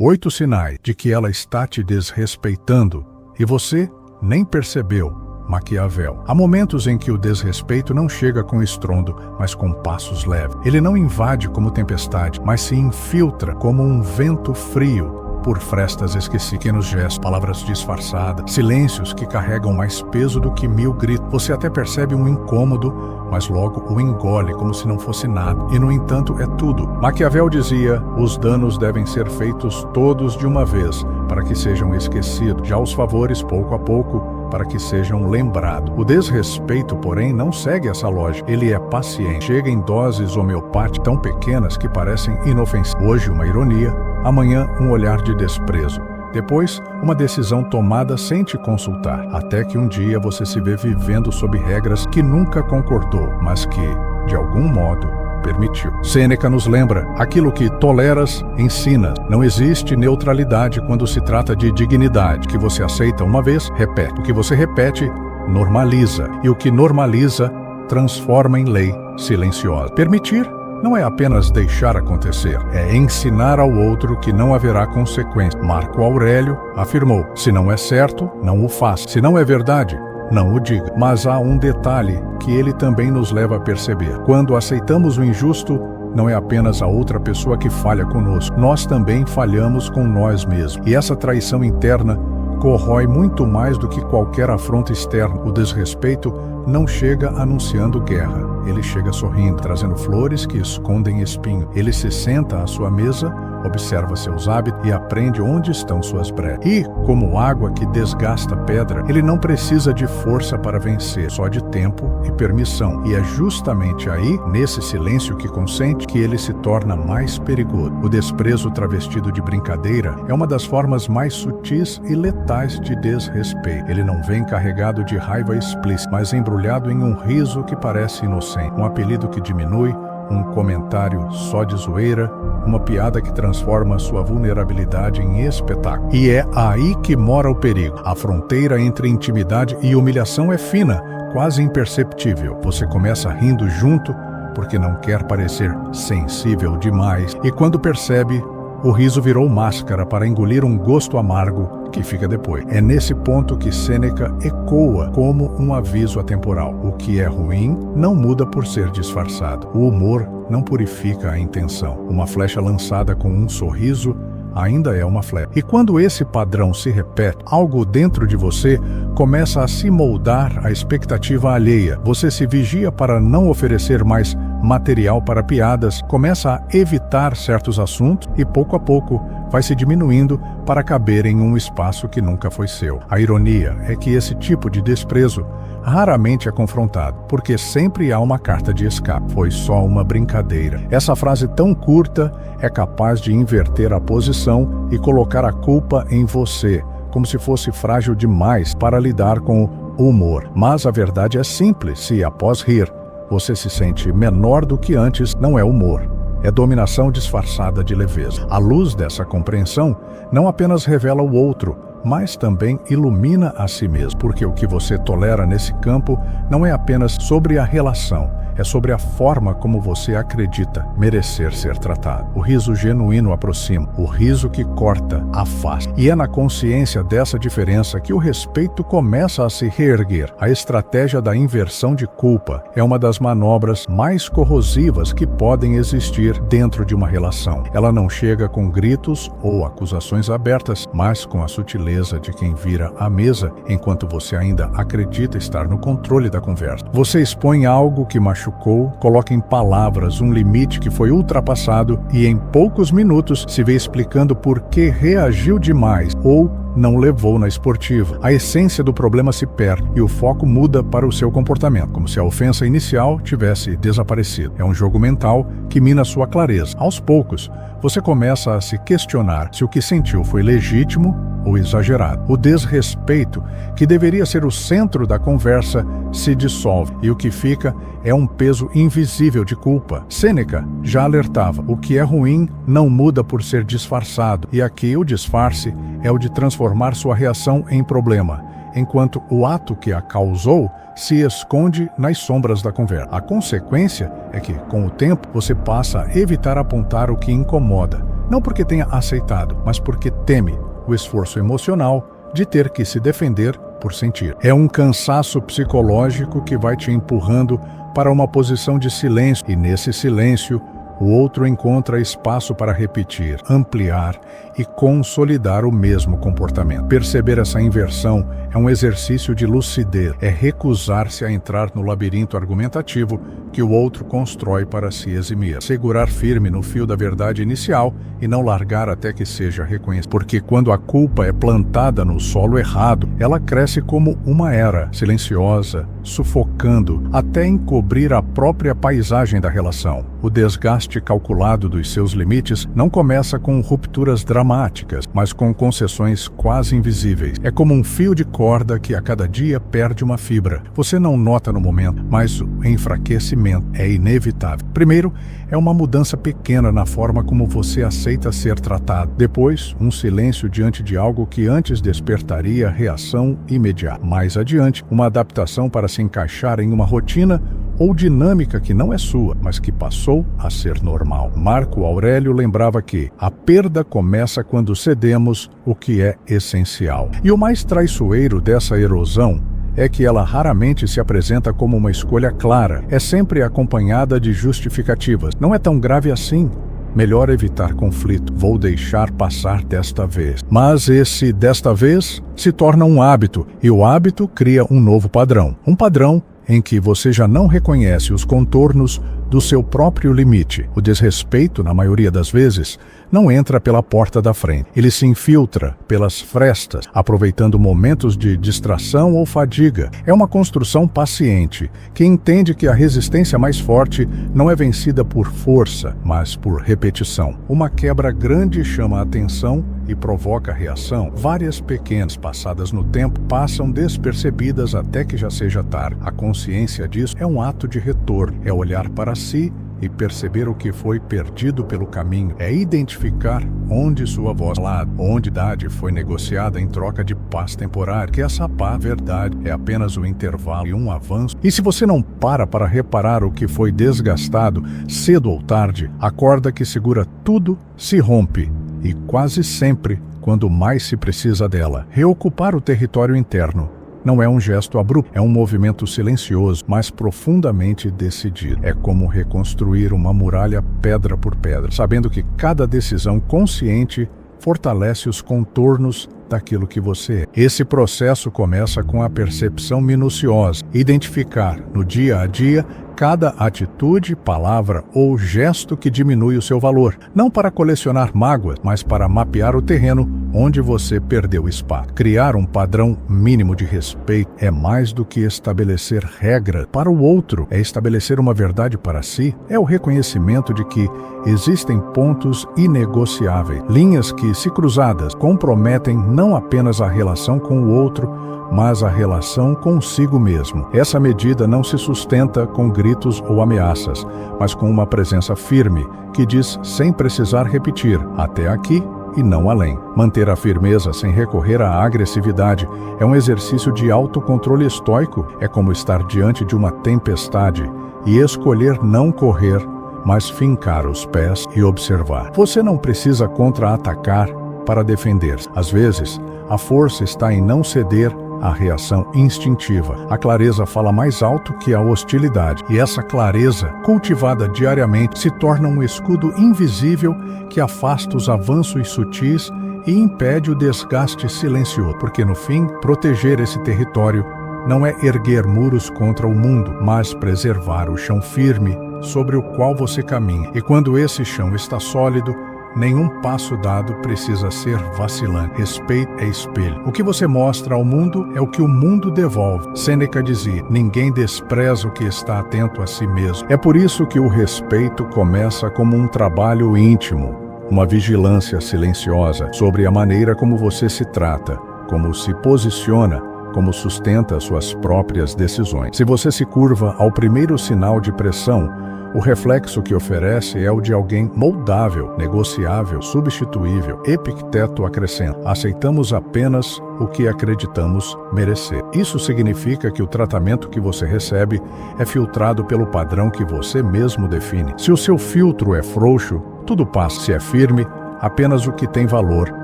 8 sinais de que ela está te desrespeitando e você nem percebeu. Maquiavel. Há momentos em que o desrespeito não chega com estrondo, mas com passos leves. Ele não invade como tempestade, mas se infiltra como um vento frio por frestas esquecidas, pequenos gestos, palavras disfarçadas, silêncios que carregam mais peso do que 1000 gritos. Você até percebe um incômodo, mas logo o engole como se não fosse nada. E no entanto é tudo. Maquiavel dizia: os danos devem ser feitos todos de uma vez, para que sejam esquecidos. Já os favores, pouco a pouco, para que sejam lembrados. O desrespeito, porém, não segue essa lógica. Ele é paciente. Chega em doses homeopáticas tão pequenas que parecem inofensivas. Hoje, uma ironia. Amanhã, um olhar de desprezo. Depois, uma decisão tomada sem te consultar. Até que um dia você se vê vivendo sob regras que nunca concordou, mas que, de algum modo, permitiu. Sêneca nos lembra: aquilo que toleras, ensinas. Não existe neutralidade quando se trata de dignidade. O que você aceita uma vez, repete. O que você repete, normaliza. E o que normaliza, transforma em lei silenciosa. Permitir não é apenas deixar acontecer, é ensinar ao outro que não haverá consequência. Marco Aurélio afirmou: se não é certo, não o faça. Se não é verdade, não o diga. Mas há um detalhe que ele também nos leva a perceber. Quando aceitamos o injusto, não é apenas a outra pessoa que falha conosco. Nós também falhamos com nós mesmos. E essa traição interna corrói muito mais do que qualquer afronta externa. O desrespeito não chega anunciando guerra. Ele chega sorrindo, trazendo flores que escondem espinho. Ele se senta à sua mesa, observa seus hábitos e aprende onde estão suas brechas. E, como água que desgasta pedra, ele não precisa de força para vencer, só de tempo e permissão. E é justamente aí, nesse silêncio que consente, que ele se torna mais perigoso. O desprezo travestido de brincadeira é uma das formas mais sutis e letais de desrespeito. Ele não vem carregado de raiva explícita, mas embrulhado em um riso que parece inocente, um apelido que diminui, um comentário só de zoeira, uma piada que transforma sua vulnerabilidade em espetáculo. E é aí que mora o perigo. A fronteira entre intimidade e humilhação é fina, quase imperceptível. Você começa rindo junto porque não quer parecer sensível demais, e quando percebe, o riso virou máscara para engolir um gosto amargo que fica depois. É nesse ponto que Sêneca ecoa como um aviso atemporal. O que é ruim não muda por ser disfarçado. O humor não purifica a intenção. Uma flecha lançada com um sorriso ainda é uma flecha. E quando esse padrão se repete, algo dentro de você começa a se moldar à expectativa alheia. Você se vigia para não oferecer mais material para piadas, começa a evitar certos assuntos e pouco a pouco vai se diminuindo para caber em um espaço que nunca foi seu. A ironia é que esse tipo de desprezo raramente é confrontado, porque sempre há uma carta de escape. Foi só uma brincadeira. Essa frase tão curta é capaz de inverter a posição e colocar a culpa em você, como se fosse frágil demais para lidar com o humor. Mas a verdade é simples: se após rir você se sente menor do que antes, não é humor. É dominação disfarçada de leveza. A luz dessa compreensão não apenas revela o outro, mas também ilumina a si mesmo, porque o que você tolera nesse campo não é apenas sobre a relação, é sobre a forma como você acredita merecer ser tratado. O riso genuíno aproxima, o riso que corta afasta. E é na consciência dessa diferença que o respeito começa a se reerguer. A estratégia da inversão de culpa é uma das manobras mais corrosivas que podem existir dentro de uma relação. Ela não chega com gritos ou acusações abertas, mas com a sutileza de quem vira a mesa enquanto você ainda acredita estar no controle da conversa. Você expõe algo que machucou, coloca em palavras um limite que foi ultrapassado e em poucos minutos se vê explicando por que reagiu demais ou não levou na esportiva. A essência do problema se perde e o foco muda para o seu comportamento, como se a ofensa inicial tivesse desaparecido. É um jogo mental que mina sua clareza. Aos poucos, você começa a se questionar se o que sentiu foi legítimo ou exagerado. O desrespeito, que deveria ser o centro da conversa, se dissolve e o que fica é um peso invisível de culpa. Sêneca já alertava: o que é ruim não muda por ser disfarçado, e aqui o disfarce é o de transformar sua reação em problema, enquanto o ato que a causou se esconde nas sombras da conversa. A consequência é que, com o tempo, você passa a evitar apontar o que incomoda, não porque tenha aceitado, mas porque teme o esforço emocional de ter que se defender por sentir. É um cansaço psicológico que vai te empurrando para uma posição de silêncio, e nesse silêncio o outro encontra espaço para repetir, ampliar e consolidar o mesmo comportamento. Perceber essa inversão é um exercício de lucidez, é recusar-se a entrar no labirinto argumentativo que o outro constrói para se eximir. Segurar firme no fio da verdade inicial e não largar até que seja reconhecido. Porque quando a culpa é plantada no solo errado, ela cresce como uma era, silenciosa, sufocando, até encobrir a própria paisagem da relação. O desgaste calculado dos seus limites não começa com rupturas dramáticas, mas com concessões quase invisíveis. É como um fio de corda que a cada dia perde uma fibra. Você não nota no momento, mas o enfraquecimento é inevitável. Primeiro, é uma mudança pequena na forma como você aceita ser tratado. Depois, um silêncio diante de algo que antes despertaria reação imediata. Mais adiante, uma adaptação para se encaixar em uma rotina ou dinâmica que não é sua, mas que passou a ser normal. Marco Aurélio lembrava que a perda começa quando cedemos o que é essencial. E o mais traiçoeiro dessa erosão é que ela raramente se apresenta como uma escolha clara, é sempre acompanhada de justificativas. Não é tão grave assim. Melhor evitar conflito. Vou deixar passar desta vez. Mas esse desta vez se torna um hábito, e o hábito cria um novo padrão. Um padrão em que você já não reconhece os contornos do seu próprio limite. O desrespeito, na maioria das vezes, não entra pela porta da frente. Ele se infiltra pelas frestas, aproveitando momentos de distração ou fadiga. É uma construção paciente, que entende que a resistência mais forte não é vencida por força, mas por repetição. Uma quebra grande chama a atenção e provoca reação. Várias pequenas passadas no tempo passam despercebidas até que já seja tarde. A consciência disso é um ato de retorno, é olhar para si e perceber o que foi perdido pelo caminho, é identificar onde sua voz falada, onde a verdade foi negociada em troca de paz temporária, que essa paz, verdade, é apenas um intervalo e um avanço. E se você não para reparar o que foi desgastado, cedo ou tarde, a corda que segura tudo se rompe, e quase sempre, quando mais se precisa dela. Reocupar o território interno não é um gesto abrupto, é um movimento silencioso, mas profundamente decidido. É como reconstruir uma muralha pedra por pedra, sabendo que cada decisão consciente fortalece os contornos daquilo que você é. Esse processo começa com a percepção minuciosa, identificar no dia a dia cada atitude, palavra ou gesto que diminui o seu valor, não para colecionar mágoas, mas para mapear o terreno onde você perdeu espaço. Criar um padrão mínimo de respeito é mais do que estabelecer regras para o outro, é estabelecer uma verdade para si, é o reconhecimento de que existem pontos inegociáveis, linhas que, se cruzadas, comprometem não apenas a relação com o outro, mas a relação consigo mesmo. Essa medida não se sustenta com gritos ou ameaças, mas com uma presença firme, que diz sem precisar repetir, até aqui e não além. Manter a firmeza sem recorrer à agressividade é um exercício de autocontrole estoico, é como estar diante de uma tempestade e escolher não correr, mas fincar os pés e observar. Você não precisa contra-atacar para defender-se. Às vezes, a força está em não ceder à reação instintiva. A clareza fala mais alto que a hostilidade, e essa clareza, cultivada diariamente, se torna um escudo invisível que afasta os avanços sutis e impede o desgaste silencioso, porque no fim, proteger esse território não é erguer muros contra o mundo, mas preservar o chão firme sobre o qual você caminha. E quando esse chão está sólido, nenhum passo dado precisa ser vacilante. Respeito é espelho. O que você mostra ao mundo é o que o mundo devolve. Sêneca dizia: ninguém despreza o que está atento a si mesmo. É por isso que o respeito começa como um trabalho íntimo, uma vigilância silenciosa sobre a maneira como você se trata, como se posiciona, como sustenta suas próprias decisões. Se você se curva ao primeiro sinal de pressão, o reflexo que oferece é o de alguém moldável, negociável, substituível. Epicteto acrescenta: aceitamos apenas o que acreditamos merecer. Isso significa que o tratamento que você recebe é filtrado pelo padrão que você mesmo define. Se o seu filtro é frouxo, tudo passa. Se é firme, apenas o que tem valor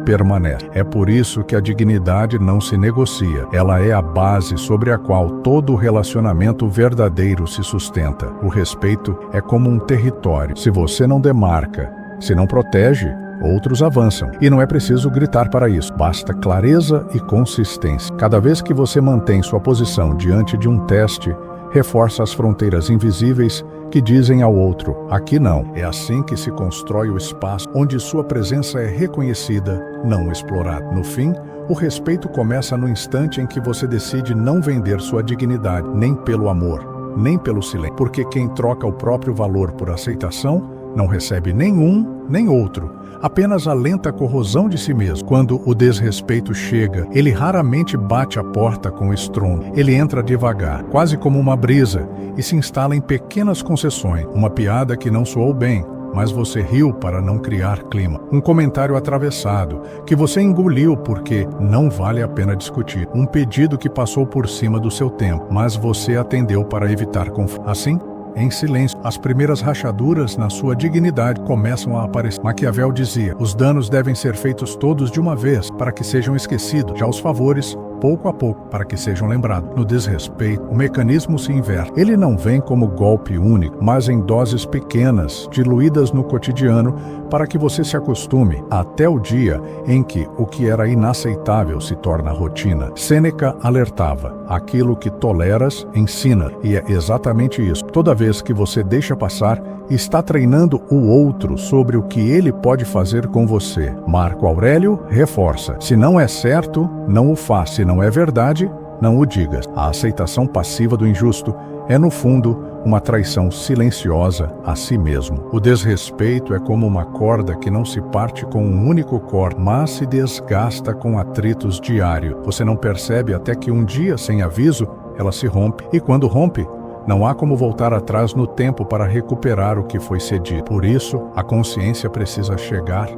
permanece. É por isso que a dignidade não se negocia. Ela é a base sobre a qual todo relacionamento verdadeiro se sustenta. O respeito é como um território. Se você não demarca, se não protege, outros avançam. E não é preciso gritar para isso. Basta clareza e consistência. Cada vez que você mantém sua posição diante de um teste, reforça as fronteiras invisíveis que dizem ao outro, aqui não. É assim que se constrói o espaço onde sua presença é reconhecida, não explorada. No fim, o respeito começa no instante em que você decide não vender sua dignidade, nem pelo amor, nem pelo silêncio. Porque quem troca o próprio valor por aceitação, não recebe nenhum nem outro, apenas a lenta corrosão de si mesmo. Quando o desrespeito chega, ele raramente bate a porta com estrondo. Ele entra devagar, quase como uma brisa, e se instala em pequenas concessões. Uma piada que não soou bem, mas você riu para não criar clima. Um comentário atravessado, que você engoliu porque não vale a pena discutir. Um pedido que passou por cima do seu tempo, mas você atendeu para evitar conflito. Assim, em silêncio, as primeiras rachaduras na sua dignidade começam a aparecer. Maquiavel dizia, os danos devem ser feitos todos de uma vez, para que sejam esquecidos. Já os favores, pouco a pouco, para que sejam lembrados. No desrespeito, o mecanismo se inverte. Ele não vem como golpe único, mas em doses pequenas, diluídas no cotidiano, para que você se acostume, até o dia em que o que era inaceitável se torna rotina. Sêneca alertava, aquilo que toleras, ensina. E é exatamente isso. Toda vez que você deixa passar, está treinando o outro sobre o que ele pode fazer com você. Marco Aurélio reforça, se não é certo, não o faça. Se não é verdade, não o digas. A aceitação passiva do injusto é, no fundo, uma traição silenciosa a si mesmo. O desrespeito é como uma corda que não se parte com um único corte, mas se desgasta com atritos diários. Você não percebe até que um dia, sem aviso, ela se rompe. E quando rompe, não há como voltar atrás no tempo para recuperar o que foi cedido. Por isso, a consciência precisa chegar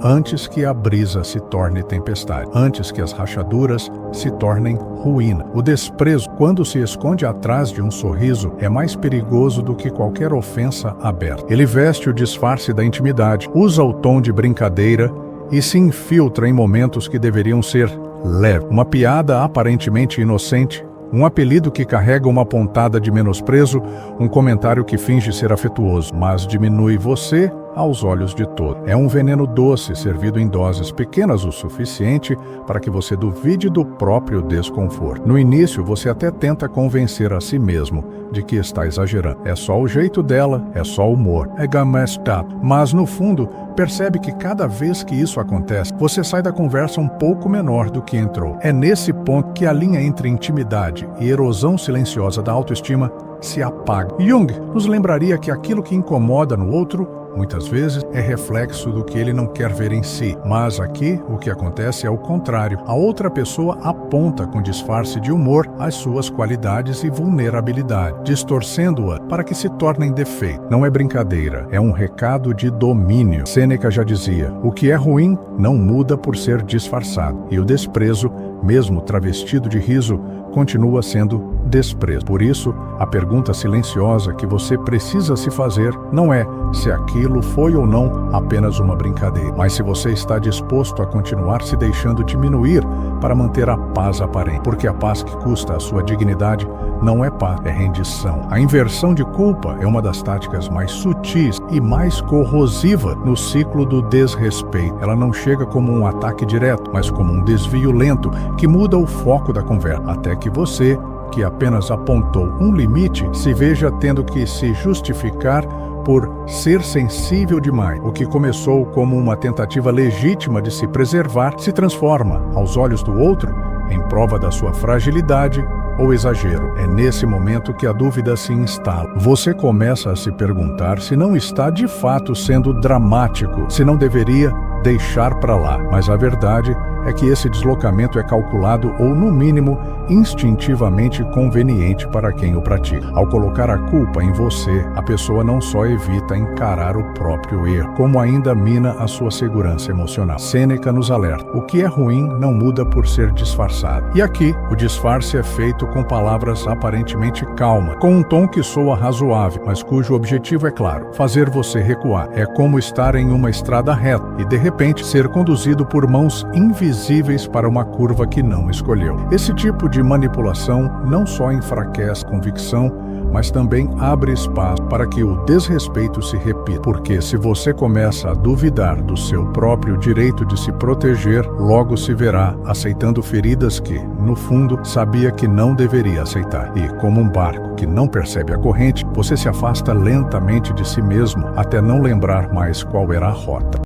antes que a brisa se torne tempestade, antes que as rachaduras se tornem ruína. O desprezo, quando se esconde atrás de um sorriso, é mais perigoso do que qualquer ofensa aberta. Ele veste o disfarce da intimidade, usa o tom de brincadeira e se infiltra em momentos que deveriam ser leves. Uma piada aparentemente inocente, um apelido que carrega uma pontada de menosprezo, um comentário que finge ser afetuoso, mas diminui você aos olhos de todos. É um veneno doce servido em doses pequenas o suficiente para que você duvide do próprio desconforto. No início, você até tenta convencer a si mesmo de que está exagerando. É só o jeito dela, é só humor. É gamestado. Mas, no fundo, percebe que cada vez que isso acontece, você sai da conversa um pouco menor do que entrou. É nesse ponto que a linha entre intimidade e erosão silenciosa da autoestima se apaga. Jung nos lembraria que aquilo que incomoda no outro, muitas vezes, é reflexo do que ele não quer ver em si. Mas aqui, o que acontece é o contrário. A outra pessoa aponta com disfarce de humor as suas qualidades e vulnerabilidade, distorcendo-a para que se tornem defeito. Não é brincadeira, é um recado de domínio. Sêneca já dizia, o que é ruim não muda por ser disfarçado. E o desprezo, mesmo travestido de riso, continua sendo desprezo. Por isso, a pergunta silenciosa que você precisa se fazer não é se aquilo foi ou não apenas uma brincadeira, mas se você está disposto a continuar se deixando diminuir para manter a paz aparente. Porque a paz que custa a sua dignidade não é paz, é rendição. A inversão de culpa é uma das táticas mais sutis e mais corrosiva no ciclo do desrespeito. Ela não chega como um ataque direto, mas como um desvio lento que muda o foco da conversa, até que você, que apenas apontou um limite, se veja tendo que se justificar por ser sensível demais. O que começou como uma tentativa legítima de se preservar se transforma, aos olhos do outro, em prova da sua fragilidade ou exagero. É nesse momento que a dúvida se instala. Você começa a se perguntar se não está de fato sendo dramático, se não deveria deixar para lá. Mas a verdade é que esse deslocamento é calculado ou, no mínimo, instintivamente conveniente para quem o pratica. Ao colocar a culpa em você, a pessoa não só evita encarar o próprio erro, como ainda mina a sua segurança emocional. Sêneca nos alerta: o que é ruim não muda por ser disfarçado. E aqui, o disfarce é feito com palavras aparentemente calmas, com um tom que soa razoável, mas cujo objetivo é claro: fazer você recuar. É como estar em uma estrada reta e, de repente, ser conduzido por mãos invisíveis para uma curva que não escolheu. Esse tipo de manipulação não só enfraquece a convicção, mas também abre espaço para que o desrespeito se repita. Porque se você começa a duvidar do seu próprio direito de se proteger, logo se verá aceitando feridas que, no fundo, sabia que não deveria aceitar. E, como um barco que não percebe a corrente, você se afasta lentamente de si mesmo até não lembrar mais qual era a rota.